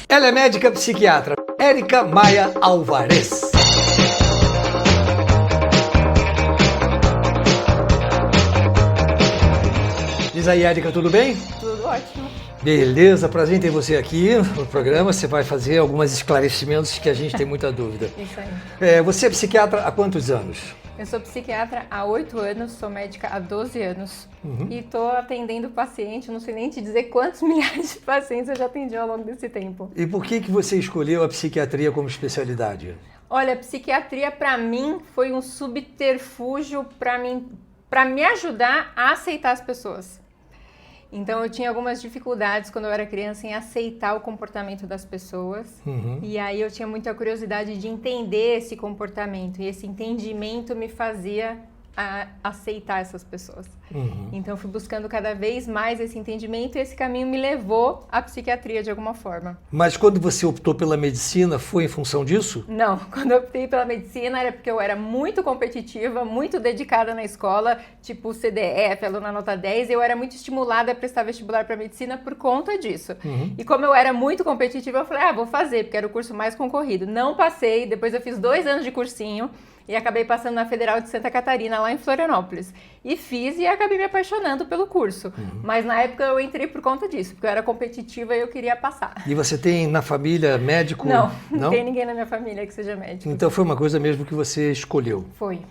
Ela é médica psiquiatra, Érica Maia Alvarez. Diz aí, Érica, tudo bem? Tudo ótimo. Beleza, prazer em ter você aqui no programa. Você vai fazer alguns esclarecimentos que a gente tem muita dúvida. Isso aí. Você é psiquiatra há quantos anos? Eu sou psiquiatra há 8 anos, sou médica há 12 anos e estou atendendo paciente, não sei nem te dizer quantos milhares de pacientes eu já atendi ao longo desse tempo. E por que você escolheu a psiquiatria como especialidade? Olha, a psiquiatria para mim foi um subterfúgio para me ajudar a aceitar as pessoas. Então eu tinha algumas dificuldades quando eu era criança em aceitar o comportamento das pessoas e aí eu tinha muita curiosidade de entender esse comportamento e esse entendimento me fazia aceitar essas pessoas. Então eu fui buscando cada vez mais esse entendimento e esse caminho me levou à psiquiatria de alguma forma. Mas quando você optou pela medicina, foi em função disso? Não, quando eu optei pela medicina era porque eu era muito competitiva, muito dedicada na escola, tipo CDF, aluna nota 10, e eu era muito estimulada a prestar vestibular para medicina por conta disso. E como eu era muito competitiva, eu falei, vou fazer, porque era o curso mais concorrido. Não passei, depois eu fiz 2 anos de cursinho, e acabei passando na Federal de Santa Catarina, lá em Florianópolis. E fiz e acabei me apaixonando pelo curso. Mas na época eu entrei por conta disso, porque eu era competitiva e eu queria passar. E você tem na família médico? Não tem ninguém na minha família que seja médico. Então foi uma coisa mesmo que você escolheu? Foi.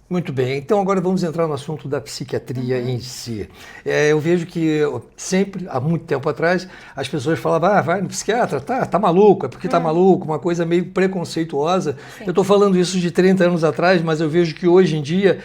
Muito bem, então agora vamos entrar no assunto da psiquiatria em si. Eu vejo que sempre, há muito tempo atrás, as pessoas falavam, vai no psiquiatra, tá maluco, é porque tá maluco, uma coisa meio preconceituosa. Sim. Eu estou falando isso de 30 anos atrás, mas eu vejo que hoje em dia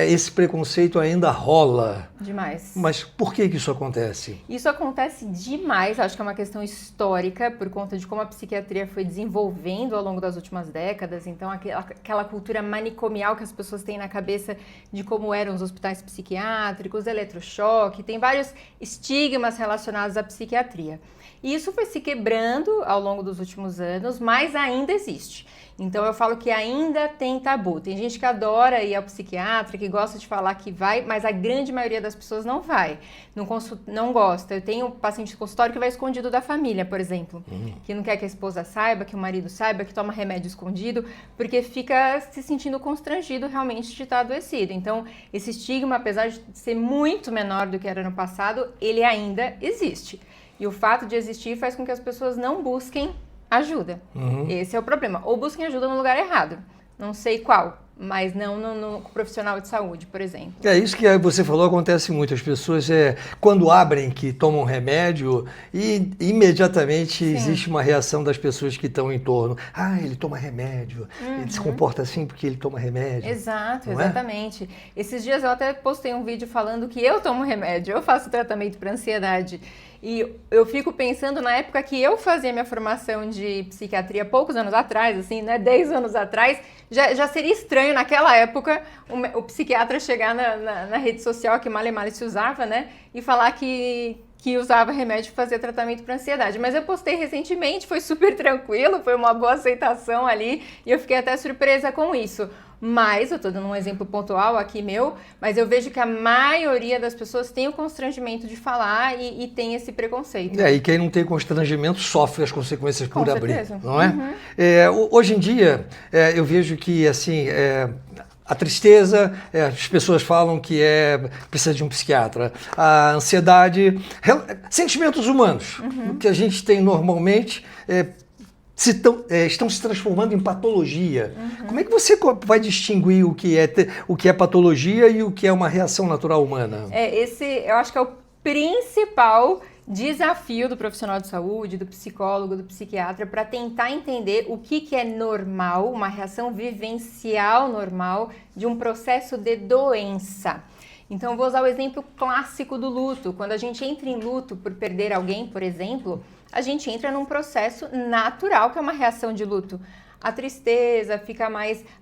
esse preconceito ainda rola. Demais. Mas por que isso acontece? Isso acontece demais, acho que é uma questão histórica, por conta de como a psiquiatria foi desenvolvendo ao longo das últimas décadas, então aquela cultura manicomial que as pessoas têm na cabeça de como eram os hospitais psiquiátricos, eletrochoque, tem vários estigmas relacionados à psiquiatria. E isso foi se quebrando ao longo dos últimos anos, mas ainda existe. Então eu falo que ainda tem tabu. Tem gente que adora ir ao psiquiatra, que gosta de falar que vai, mas a grande maioria das pessoas não vai, não gosta. Eu tenho paciente de consultório que vai escondido da família, por exemplo, que não quer que a esposa saiba, que o marido saiba, que toma remédio escondido, porque fica se sentindo constrangido realmente de estar adoecido. Então esse estigma, apesar de ser muito menor do que era no passado, ele ainda existe. E o fato de existir faz com que as pessoas não busquem ajuda. Esse é o problema. Ou busquem ajuda no lugar errado. Não sei qual, mas não no profissional de saúde, por exemplo. Isso que você falou acontece muito. As pessoas, quando abrem que tomam remédio, e imediatamente existe uma reação das pessoas que estão em torno. Ele toma remédio, ele se comporta assim porque ele toma remédio. Exato, exatamente. Esses dias eu até postei um vídeo falando que eu tomo remédio, eu faço tratamento para ansiedade. E eu fico pensando na época que eu fazia minha formação de psiquiatria, poucos anos atrás, assim, né, 10 anos atrás, já seria estranho naquela época o psiquiatra chegar na rede social, que mal e mal se usava, né, e falar que usava remédio para fazer tratamento para ansiedade. Mas eu postei recentemente, foi super tranquilo, foi uma boa aceitação ali, e eu fiquei até surpresa com isso. Mas, eu estou dando um exemplo pontual aqui meu, mas eu vejo que a maioria das pessoas tem o constrangimento de falar e tem esse preconceito. E quem não tem constrangimento sofre as consequências por abrir, certeza. Não é? Hoje em dia, eu vejo que, assim, a tristeza, as pessoas falam que precisa de um psiquiatra. A ansiedade, sentimentos humanos, que a gente tem normalmente, estão se transformando em patologia. Como é que você vai distinguir o que é patologia e o que é uma reação natural humana? Esse eu acho que é o principal desafio do profissional de saúde, do psicólogo, do psiquiatra, para tentar entender o que é normal, uma reação vivencial normal de um processo de doença. Então, eu vou usar o exemplo clássico do luto. Quando a gente entra em luto por perder alguém, por exemplo, a gente entra num processo natural, que é uma reação de luto. A tristeza fica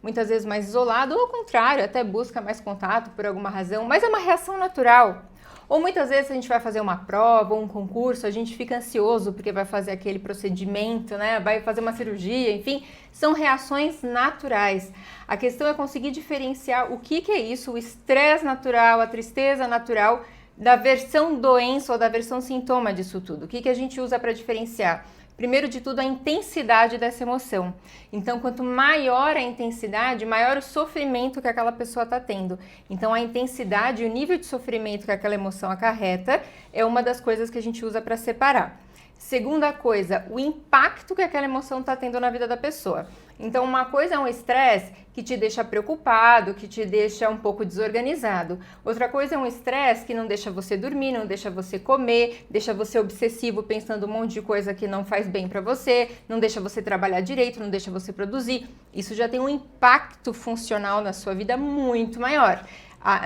muitas vezes mais isolado, ou ao contrário, até busca mais contato por alguma razão, mas é uma reação natural. Ou muitas vezes a gente vai fazer uma prova ou um concurso, a gente fica ansioso porque vai fazer aquele procedimento, né? Vai fazer uma cirurgia, enfim, são reações naturais. A questão é conseguir diferenciar o que é isso, o estresse natural, a tristeza natural, da versão doença ou da versão sintoma disso tudo. O que a gente usa para diferenciar? Primeiro de tudo, a intensidade dessa emoção. Então, quanto maior a intensidade, maior o sofrimento que aquela pessoa está tendo. Então, a intensidade, o nível de sofrimento que aquela emoção acarreta é uma das coisas que a gente usa para separar. Segunda coisa, o impacto que aquela emoção está tendo na vida da pessoa. Então, uma coisa é um estresse que te deixa preocupado, que te deixa um pouco desorganizado. Outra coisa é um estresse que não deixa você dormir, não deixa você comer, deixa você obsessivo pensando um monte de coisa que não faz bem para você, não deixa você trabalhar direito, não deixa você produzir. Isso já tem um impacto funcional na sua vida muito maior.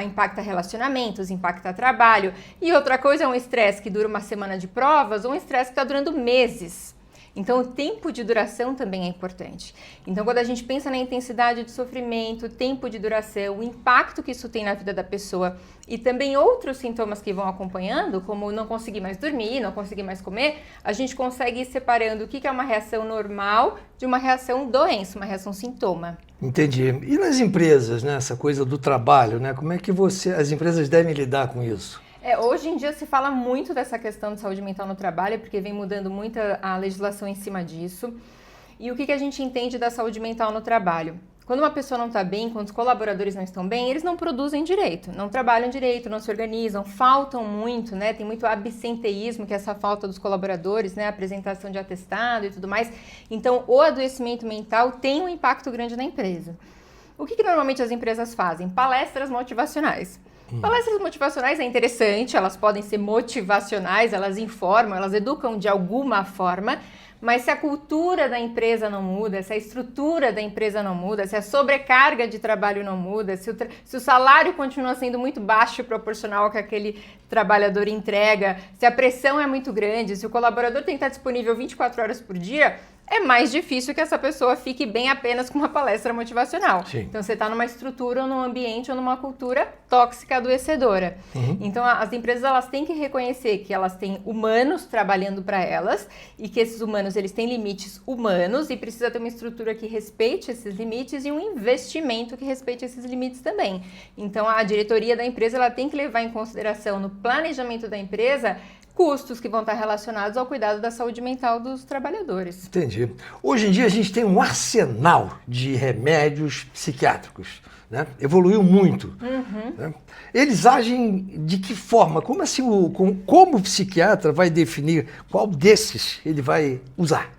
Impacta relacionamentos, impacta trabalho. E outra coisa é um estresse que dura uma semana de provas ou um estresse que está durando meses. Então, o tempo de duração também é importante. Então, quando a gente pensa na intensidade de sofrimento, tempo de duração, o impacto que isso tem na vida da pessoa e também outros sintomas que vão acompanhando, como não conseguir mais dormir, não conseguir mais comer, a gente consegue ir separando o que é uma reação normal de uma reação doença, uma reação sintoma. Entendi. E nas empresas, né, essa coisa do trabalho, né, como é que as empresas devem lidar com isso? Hoje em dia se fala muito dessa questão de saúde mental no trabalho, porque vem mudando muito a legislação em cima disso. E o que a gente entende da saúde mental no trabalho? Quando uma pessoa não está bem, quando os colaboradores não estão bem, eles não produzem direito, não trabalham direito, não se organizam, faltam muito, né? Tem muito absenteísmo, que é essa falta dos colaboradores, né? Apresentação de atestado e tudo mais. Então, o adoecimento mental tem um impacto grande na empresa. O que normalmente as empresas fazem? Palestras motivacionais. Palestras motivacionais é interessante, elas podem ser motivacionais, elas informam, elas educam de alguma forma, mas se a cultura da empresa não muda, se a estrutura da empresa não muda, se a sobrecarga de trabalho não muda, se o salário continua sendo muito baixo proporcional ao que aquele trabalhador entrega, se a pressão é muito grande, se o colaborador tem que estar disponível 24 horas por dia, é mais difícil que essa pessoa fique bem apenas com uma palestra motivacional. Sim. Então, você está numa estrutura, ou num ambiente, ou numa cultura tóxica, adoecedora. Então, as empresas elas têm que reconhecer que elas têm humanos trabalhando para elas e que esses humanos eles têm limites humanos e precisa ter uma estrutura que respeite esses limites e um investimento que respeite esses limites também. Então, a diretoria da empresa ela tem que levar em consideração no planejamento da empresa custos que vão estar relacionados ao cuidado da saúde mental dos trabalhadores. Entendi. Hoje em dia a gente tem um arsenal de remédios psiquiátricos, né? Evoluiu muito. Né? Eles agem de que forma? Como assim, como o psiquiatra vai definir qual desses ele vai usar?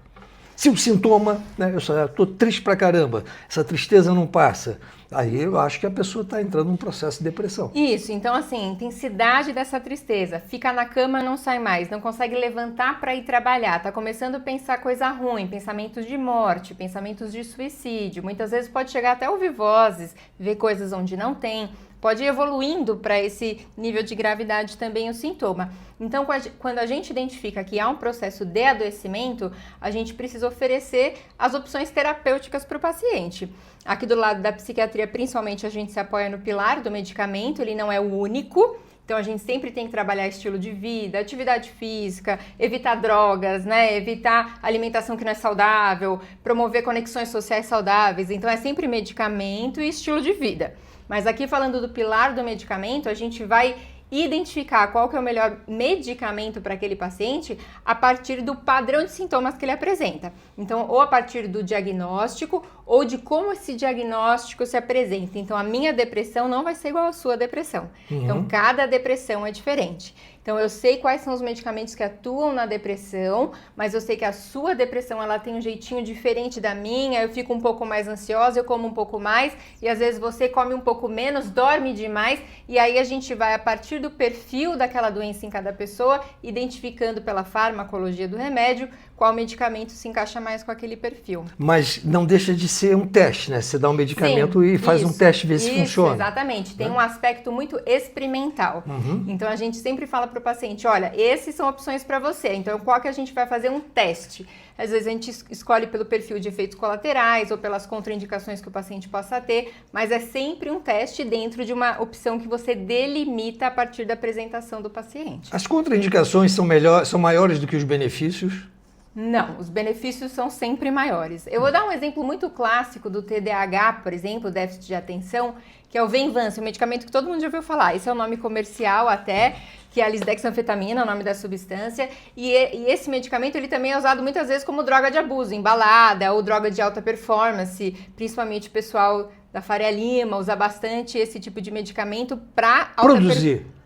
Se o sintoma, né, eu estou triste pra caramba, essa tristeza não passa, aí eu acho que a pessoa está entrando num processo de depressão. Isso, então assim, intensidade dessa tristeza, fica na cama, não sai mais, não consegue levantar para ir trabalhar, tá começando a pensar coisa ruim, pensamentos de morte, pensamentos de suicídio, muitas vezes pode chegar até ouvir vozes, ver coisas onde não tem, pode ir evoluindo para esse nível de gravidade também o sintoma. Então, quando a gente identifica que há um processo de adoecimento, a gente precisa oferecer as opções terapêuticas para o paciente. Aqui do lado da psiquiatria, principalmente, a gente se apoia no pilar do medicamento, ele não é o único. Então, a gente sempre tem que trabalhar estilo de vida, atividade física, evitar drogas, né? Evitar alimentação que não é saudável, promover conexões sociais saudáveis. Então, é sempre medicamento e estilo de vida. Mas aqui falando do pilar do medicamento, a gente vai identificar qual que é o melhor medicamento para aquele paciente a partir do padrão de sintomas que ele apresenta. Então, ou a partir do diagnóstico ou de como esse diagnóstico se apresenta. Então, a minha depressão não vai ser igual à sua depressão. Então, cada depressão é diferente. Então, eu sei quais são os medicamentos que atuam na depressão, mas eu sei que a sua depressão, ela tem um jeitinho diferente da minha, eu fico um pouco mais ansiosa, eu como um pouco mais, e às vezes você come um pouco menos, dorme demais, e aí a gente vai, a partir do perfil daquela doença em cada pessoa, identificando pela farmacologia do remédio, qual medicamento se encaixa mais com aquele perfil. Mas não deixa de ser um teste, né? Você dá um medicamento e faz um teste, vê se funciona. Exatamente. Tem um aspecto muito experimental. Então, a gente sempre fala para o paciente, olha, esses são opções para você. Então, qual que a gente vai fazer um teste? Às vezes a gente escolhe pelo perfil de efeitos colaterais ou pelas contraindicações que o paciente possa ter, mas é sempre um teste dentro de uma opção que você delimita a partir da apresentação do paciente. As contraindicações são maiores do que os benefícios? Não, os benefícios são sempre maiores. Eu vou dar um exemplo muito clássico do TDAH, por exemplo, déficit de atenção, que é o Venvanse, um medicamento que todo mundo já ouviu falar. Esse é o nome comercial até, que é a lisdexanfetamina, o nome da substância. E esse medicamento ele também é usado muitas vezes como droga de abuso, em balada ou droga de alta performance, principalmente o pessoal da Faria Lima usa bastante esse tipo de medicamento para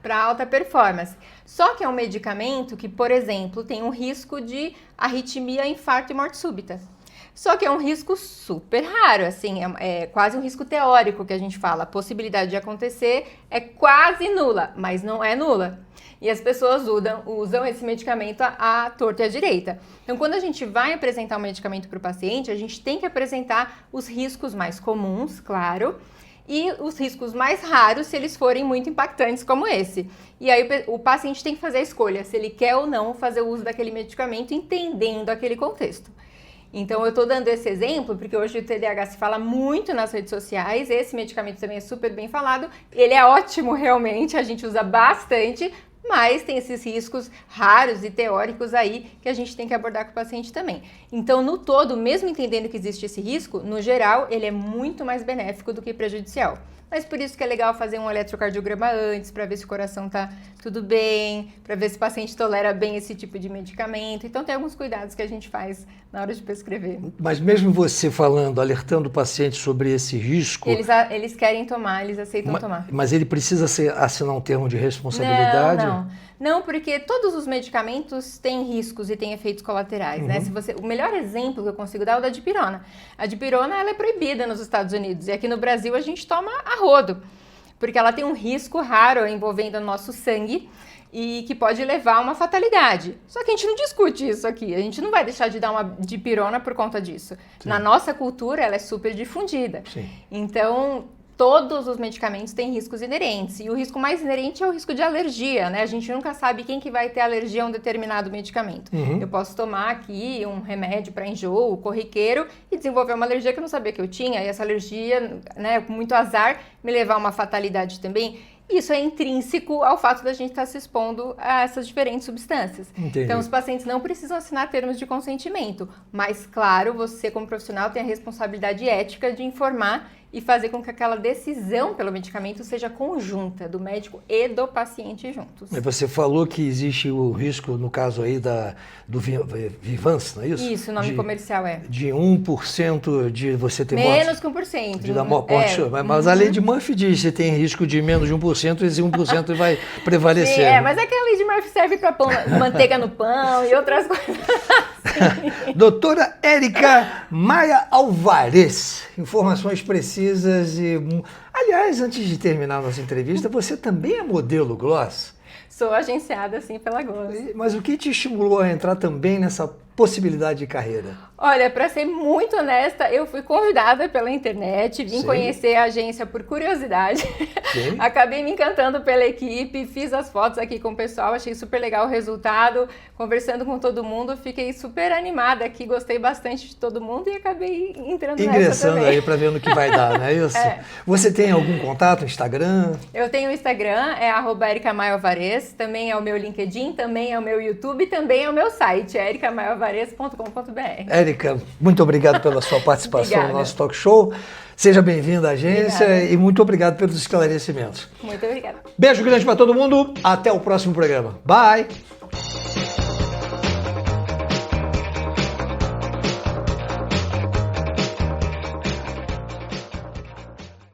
alta performance. Só que é um medicamento que, por exemplo, tem um risco de arritmia, infarto e morte súbita. Só que é um risco super raro, assim, é quase um risco teórico que a gente fala. A possibilidade de acontecer é quase nula, mas não é nula. E as pessoas usam esse medicamento à torta e à direita. Então, quando a gente vai apresentar um medicamento para o paciente, a gente tem que apresentar os riscos mais comuns, claro, e os riscos mais raros se eles forem muito impactantes como esse. E aí o paciente tem que fazer a escolha se ele quer ou não fazer o uso daquele medicamento, entendendo aquele contexto. Então, eu estou dando esse exemplo porque hoje o TDAH se fala muito nas redes sociais, esse medicamento também é super bem falado, ele é ótimo realmente, a gente usa bastante, mas tem esses riscos raros e teóricos aí que a gente tem que abordar com o paciente também. Então, no todo, mesmo entendendo que existe esse risco, no geral, ele é muito mais benéfico do que prejudicial. Mas por isso que é legal fazer um eletrocardiograma antes, para ver se o coração tá tudo bem, para ver se o paciente tolera bem esse tipo de medicamento. Então tem alguns cuidados que a gente faz na hora de prescrever. Mas mesmo você falando, alertando o paciente sobre esse risco... Eles querem tomar, eles aceitam tomar. Mas ele precisa assinar um termo de responsabilidade? Não, porque todos os medicamentos têm riscos e têm efeitos colaterais, né? O melhor exemplo que eu consigo dar é o da dipirona. A dipirona, ela é proibida nos Estados Unidos e aqui no Brasil a gente toma a rodo, porque ela tem um risco raro envolvendo o nosso sangue e que pode levar a uma fatalidade. Só que a gente não discute isso aqui, a gente não vai deixar de dar uma dipirona por conta disso. Sim. Na nossa cultura, ela é super difundida. Sim. Então, todos os medicamentos têm riscos inerentes. E o risco mais inerente é o risco de alergia, né? A gente nunca sabe quem que vai ter alergia a um determinado medicamento. Eu posso tomar aqui um remédio para enjoo corriqueiro e desenvolver uma alergia que eu não sabia que eu tinha. E essa alergia, né, com muito azar, me levar a uma fatalidade também. Isso é intrínseco ao fato da gente estar se expondo a essas diferentes substâncias. Entendi. Então, os pacientes não precisam assinar termos de consentimento. Mas, claro, você como profissional tem a responsabilidade ética de informar e fazer com que aquela decisão pelo medicamento seja conjunta do médico e do paciente juntos. E você falou que existe o risco, no caso aí do Venvanse, não é isso? Isso, o nome comercial é. De 1% de você ter morte. Menos que 1%. De dar morte. Mas a lei de Murphy diz que tem risco de menos de 1%, esse 1% vai prevalecer. Sim, mas é que a lei de Murphy serve para manteiga no pão e outras coisas. Doutora Érica Maia Alvarez, informações precisas e... Aliás, antes de terminar a nossa entrevista, você também é modelo Gloss? Sou agenciada, sim, pela Gloss. Mas o que te estimulou a entrar também nessa possibilidade de carreira? Olha, para ser muito honesta, eu fui convidada pela internet, vim conhecer a agência por curiosidade. Sim. Acabei me encantando pela equipe, fiz as fotos aqui com o pessoal, achei super legal o resultado, conversando com todo mundo, fiquei super animada aqui, gostei bastante de todo mundo e acabei entrando nessa também. Aí para ver no que vai dar, não é isso? Você tem algum contato, Instagram? Eu tenho o Instagram, é @ericamaialvarez, também é o meu LinkedIn, também é o meu YouTube, também é o meu site, é ericamaialvarez.com.br. Érica, muito obrigado pela sua participação no nosso talk show. Seja bem-vinda à agência e muito obrigado pelos esclarecimentos. Muito obrigada. Beijo grande para todo mundo. Até o próximo programa. Bye!